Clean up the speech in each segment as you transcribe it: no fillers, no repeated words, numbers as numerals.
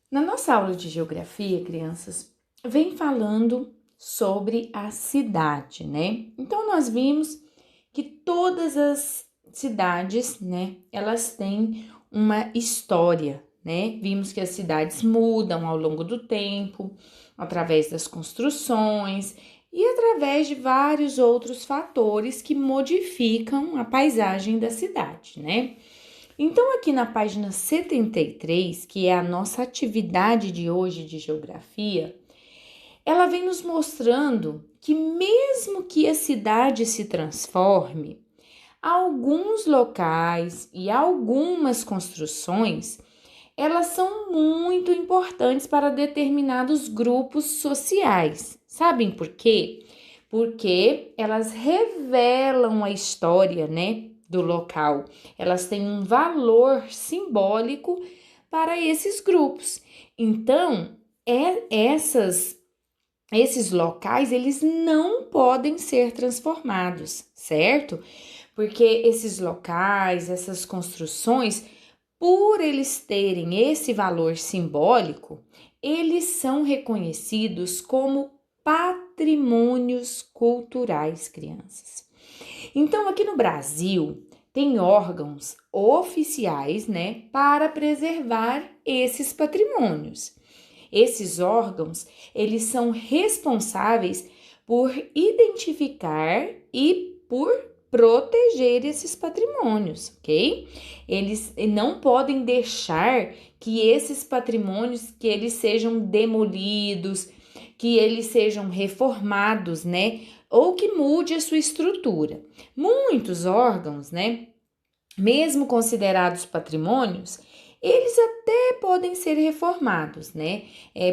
Na nossa aula de geografia, crianças, vem falando sobre a cidade, né? Então, nós vimos que todas as cidades, né, elas têm uma história, né? Vimos que as cidades mudam ao longo do tempo, através das construções e através de vários outros fatores que modificam a paisagem da cidade, né? Então, aqui na página 73, que é a nossa atividade de hoje de geografia, ela vem nos mostrando que, mesmo que a cidade se transforme, alguns locais e algumas construções, elas são muito importantes para determinados grupos sociais. Sabem por quê? Porque elas revelam a história, né, do local. Elas têm um valor simbólico para esses grupos. Então, esses locais, eles não podem ser transformados, certo? Porque esses locais, essas construções, por eles terem esse valor simbólico, eles são reconhecidos como patrimônios culturais, crianças. Então, aqui no Brasil, tem órgãos oficiais, né, para preservar esses patrimônios. Esses órgãos, eles são responsáveis por identificar e por proteger esses patrimônios, ok? Eles não podem deixar que esses patrimônios que eles sejam demolidos, que eles sejam reformados, né? Ou que mude a sua estrutura. Muitos órgãos, né, mesmo considerados patrimônios, eles até podem ser reformados, né?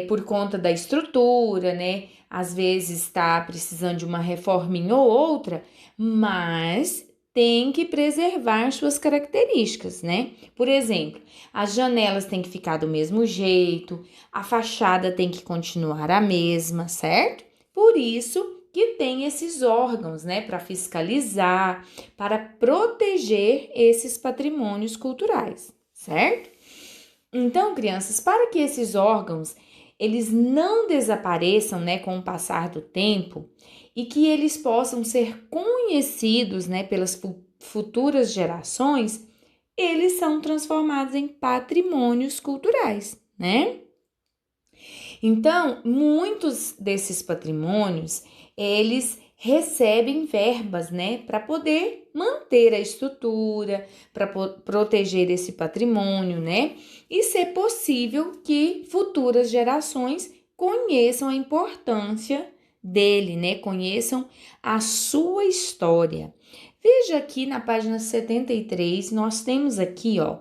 Por conta da estrutura, né? Às vezes está precisando de uma reforminha ou outra, mas tem que preservar suas características, né? Por exemplo, as janelas têm que ficar do mesmo jeito, a fachada tem que continuar a mesma, certo? Por isso que tem esses órgãos, né, para fiscalizar, para proteger esses patrimônios culturais, certo? Então, crianças, para que esses órgãos eles não desapareçam, né, com o passar do tempo e que eles possam ser conhecidos, né, pelas futuras gerações, eles são transformados em patrimônios culturais, né? Então, muitos desses patrimônios, eles recebem verbas, né, para poder manter a estrutura, para proteger esse patrimônio, né, e ser possível que futuras gerações conheçam a importância dele, né, conheçam a sua história. Veja aqui na página 73, nós temos aqui, ó,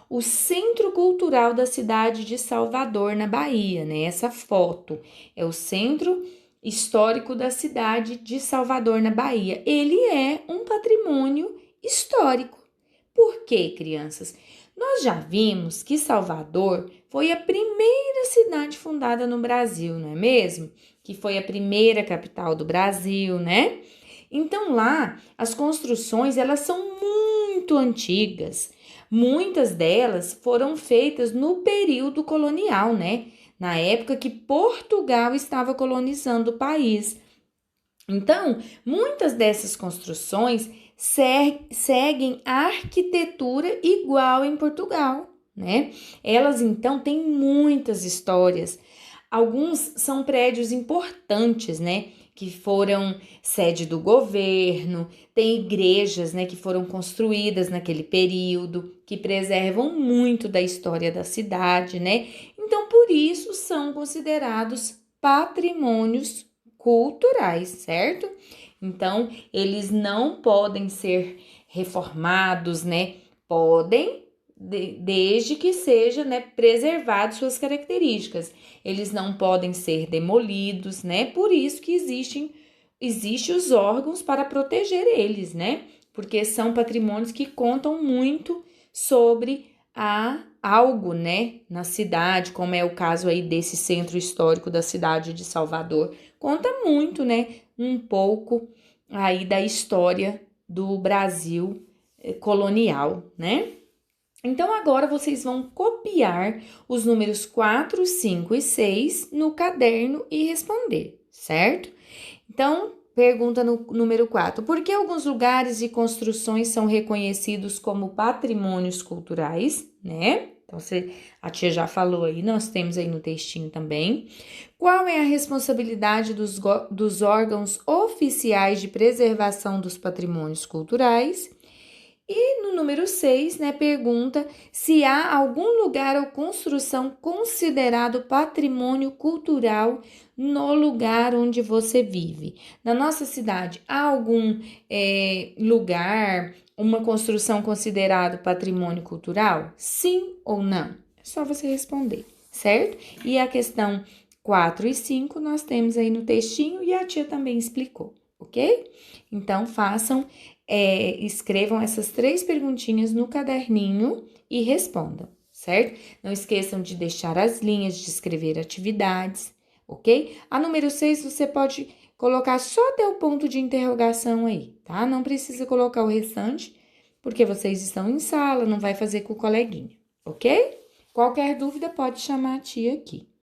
o Centro Cultural da cidade de Salvador, na Bahia, né? Essa foto é o Centro Histórico da cidade de Salvador, na Bahia. Ele é um patrimônio histórico. Por quê, crianças? Nós já vimos que Salvador foi a primeira cidade fundada no Brasil, não é mesmo? Que foi a primeira capital do Brasil, né? Então lá as construções elas são muito antigas. Muitas delas foram feitas no período colonial, né? Na época que Portugal estava colonizando o país. Então, muitas dessas construções seguem a arquitetura igual em Portugal, né? Elas então têm muitas histórias. Alguns são prédios importantes, né? Que foram sede do governo, tem igrejas, né, que foram construídas naquele período, que preservam muito da história da cidade, né? Então, por isso são considerados patrimônios culturais, certo? Então, eles não podem ser reformados, né? Podem, desde que seja, né, preservado suas características. Eles não podem ser demolidos, né? Por isso que existem os órgãos para proteger eles, né? Porque são patrimônios que contam muito sobre algo, né, na cidade, como é o caso aí desse centro histórico da cidade de Salvador. Conta muito, né, um pouco aí da história do Brasil colonial, né? Então, agora vocês vão copiar os números 4, 5 e 6 no caderno e responder, certo? Então, pergunta no número 4. Por que alguns lugares e construções são reconhecidos como patrimônios culturais, né? Então, a tia já falou aí, nós temos aí no textinho também. Qual é a responsabilidade dos órgãos oficiais de preservação dos patrimônios culturais? E no número 6, né, pergunta se há algum lugar ou construção considerado patrimônio cultural no lugar onde você vive. Na nossa cidade, há algum lugar, uma construção considerado patrimônio cultural? Sim ou não? É só você responder, certo? E a questão 4 e 5 nós temos aí no textinho e a tia também explicou, ok? Então, escrevam essas 3 perguntinhas no caderninho e respondam, certo? Não esqueçam de deixar as linhas, de escrever atividades, ok? A número 6 você pode colocar só até o ponto de interrogação aí, tá? Não precisa colocar o restante, porque vocês estão em sala, não vai fazer com o coleguinha, ok? Qualquer dúvida pode chamar a tia aqui.